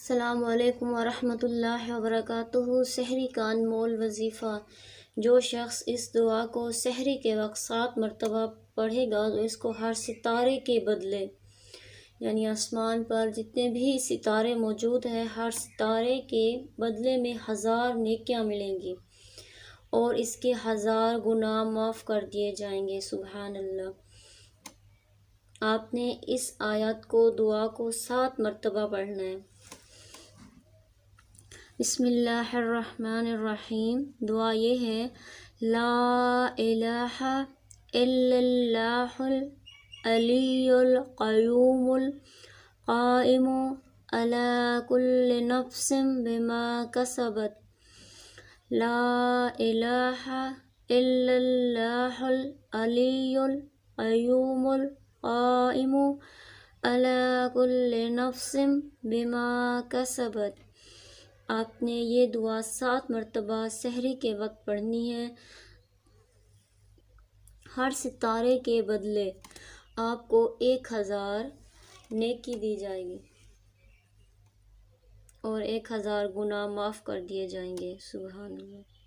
السلام علیکم ورحمۃ اللہ وبرکاتہ۔ سحری کا انمول وظیفہ۔ جو شخص اس دعا کو سحری کے وقت 7 مرتبہ پڑھے گا تو اس کو ہر ستارے کے بدلے، یعنی آسمان پر جتنے بھی ستارے موجود ہیں، ہر ستارے کے بدلے میں 1000 نیکیاں ملیں گی اور اس کے 1000 گناہ معاف کر دیے جائیں گے۔ سبحان اللہ۔ آپ نے اس آیت کو دعا کو 7 مرتبہ پڑھنا ہے۔ بسم اللہ الرحمن الرحیم۔ دعا یہ ہے: لا الہ الا اللہ العلی القیوم القائم علی کل نفس بما کسبت۔ لا الہ الا اللہ العلی القیوم القائم علی کل نفس بما کسبت۔ آپ نے یہ دعا 7 مرتبہ سحری کے وقت پڑھنی ہے۔ ہر ستارے کے بدلے آپ کو 1000 نیکی دی جائے گی اور 1000 گناہ معاف کر دیے جائیں گے۔ سبحان اللہ۔